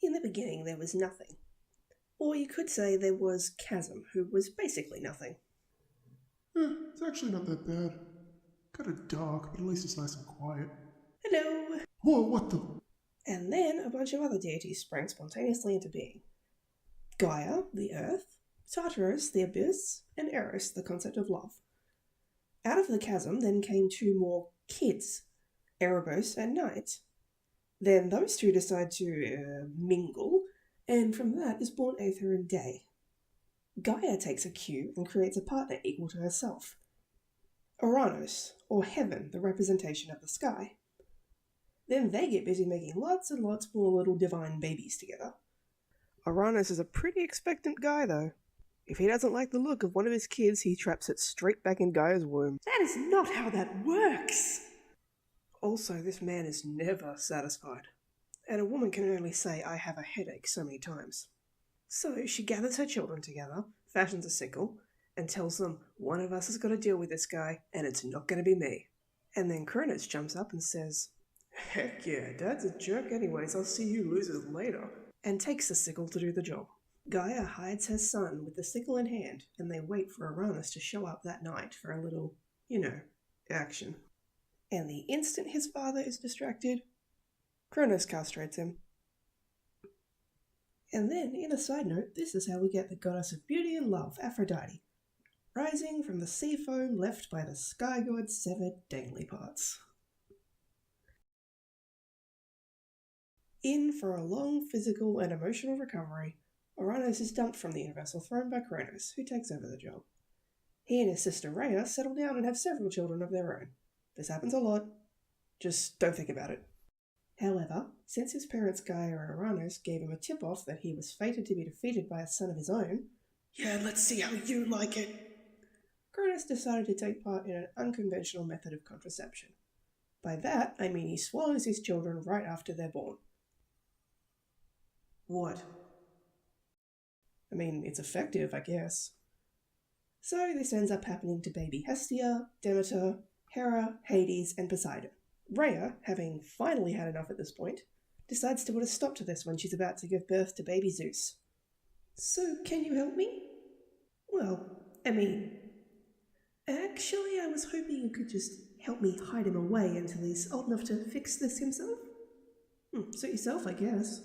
In the beginning there was nothing. Or you could say there was Chasm, who was basically nothing. It's actually not that bad. Kinda dark, but at least it's nice and quiet. Hello! Whoa, what the? And then a bunch of other deities sprang spontaneously into being. Gaia, the earth, Tartarus, the abyss, and Eros, the concept of love. Out of the chasm then came two more kids, Erebos and Night. Then those two decide to mingle, and from that is born Aether and Day. Gaia takes a cue and creates a partner equal to herself. Uranus, or Heaven, the representation of the sky. Then they get busy making lots and lots more little divine babies together. Uranus is a pretty expectant guy, though. If he doesn't like the look of one of his kids, he traps it straight back in Gaia's womb. That is not how that works! Also, this man is never satisfied, and a woman can only say, "I have a headache," so many times. So she gathers her children together, fashions a sickle, and tells them, one of us has got to deal with this guy, and it's not going to be me. And then Cronus jumps up and says, "Heck yeah, Dad's a jerk anyways, I'll see you losers later," and takes the sickle to do the job. Gaia hides her son with the sickle in hand, and they wait for Uranus to show up that night for a little, action. And the instant his father is distracted, Cronus castrates him. And then, in a side note, this is how we get the goddess of beauty and love, Aphrodite, rising from the sea foam left by the sky god's severed dangly parts. In for a long physical and emotional recovery, Uranus is dumped from the universal throne by Cronus, who takes over the job. He and his sister Rhea settle down and have several children of their own. This happens a lot. Just don't think about it. However, since his parents Gaia and Uranus gave him a tip-off that he was fated to be defeated by a son of his own, "Yeah, let's see how you like it," Cronus decided to take part in an unconventional method of contraception. By that, I mean he swallows his children right after they're born. What? I mean, it's effective, I guess. So this ends up happening to baby Hestia, Demeter, Hera, Hades, and Poseidon. Rhea, having finally had enough at this point, decides to put a stop to this when she's about to give birth to baby Zeus. "So, can you help me?" "Well, actually I was hoping you could just help me hide him away until he's old enough to fix this himself." "Suit yourself, I guess."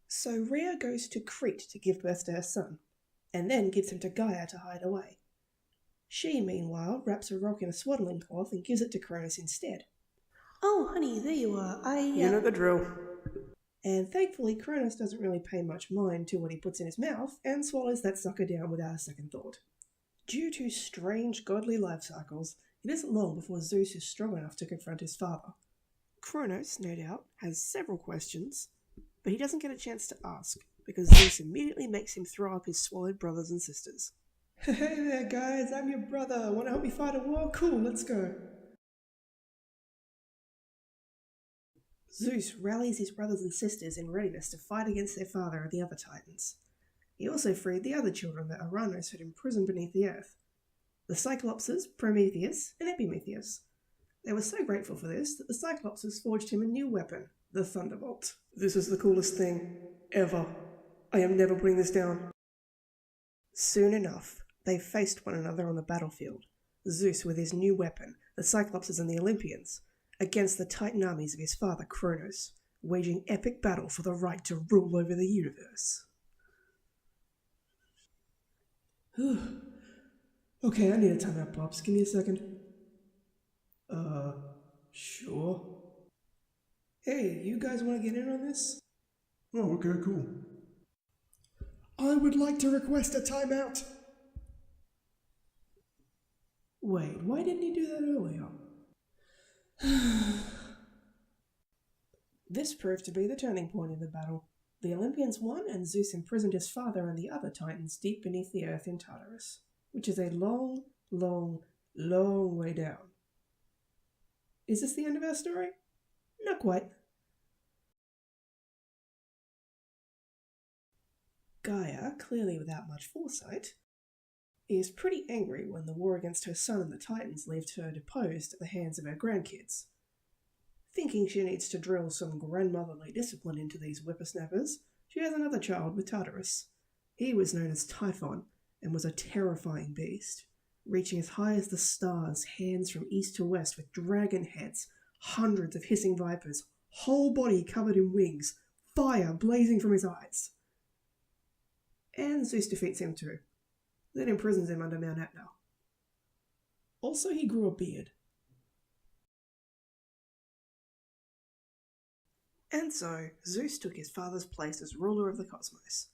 So Rhea goes to Crete to give birth to her son, and then gives him to Gaia to hide away. She, meanwhile, wraps a rock in a swaddling cloth and gives it to Cronus instead. "Oh, honey, there you are. You know the drill." And thankfully, Cronus doesn't really pay much mind to what he puts in his mouth and swallows that sucker down without a second thought. Due to strange godly life cycles, it isn't long before Zeus is strong enough to confront his father. Cronus, no doubt, has several questions, but he doesn't get a chance to ask, because Zeus immediately makes him throw up his swallowed brothers and sisters. "Hey there, guys, I'm your brother. Want to help me fight a war? Cool, let's go." Zeus rallies his brothers and sisters in readiness to fight against their father and the other Titans. He also freed the other children that Uranus had imprisoned beneath the earth, the Cyclopses, Prometheus, and Epimetheus. They were so grateful for this that the Cyclopses forged him a new weapon, the Thunderbolt. "This is the coolest thing ever. I am never putting this down." Soon enough, they faced one another on the battlefield, Zeus with his new weapon, the Cyclopses and the Olympians, against the Titan armies of his father Kronos, waging epic battle for the right to rule over the universe. Okay, I need a timeout, Pops. Give me a second. Sure. Hey, you guys want to get in on this? Oh, okay, cool. I would like to request a timeout. Wait, why didn't he do that earlier? This proved to be the turning point in the battle. The Olympians won, and Zeus imprisoned his father and the other Titans deep beneath the earth in Tartarus, which is a long, long, long way down. Is this the end of our story? Not quite. Gaia, clearly without much foresight, is pretty angry when the war against her son and the Titans left her deposed at the hands of her grandkids. Thinking she needs to drill some grandmotherly discipline into these whippersnappers, She has another child with Tartarus. He was known as Typhon and was a terrifying beast, reaching as high as the stars, hands from east to west with dragon heads, hundreds of hissing vipers, whole body covered in wings, fire blazing from his eyes. And Zeus defeats him too, then imprisons him under Mount Etna. Also, he grew a beard. And so, Zeus took his father's place as ruler of the cosmos.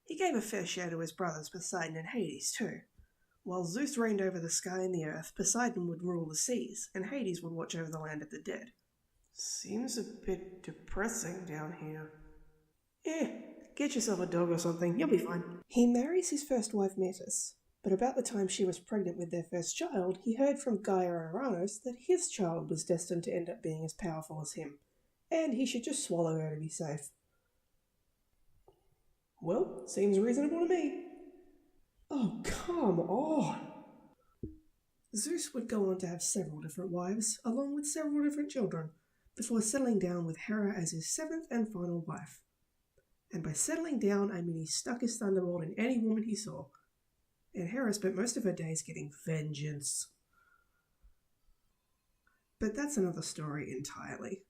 He gave a fair share to his brothers Poseidon and Hades too. While Zeus reigned over the sky and the earth, Poseidon would rule the seas, and Hades would watch over the land of the dead. Seems a bit depressing down here. Get yourself a dog or something, you'll be fine. He marries his first wife Metis, but about the time she was pregnant with their first child, he heard from Gaia and Uranus that his child was destined to end up being as powerful as him, and he should just swallow her to be safe. Well, seems reasonable to me. Oh, come on! Zeus would go on to have several different wives, along with several different children, before settling down with Hera as his seventh and final wife. And by settling down, I mean he stuck his thunderbolt in any woman he saw, and Hera spent most of her days getting vengeance. But that's another story entirely.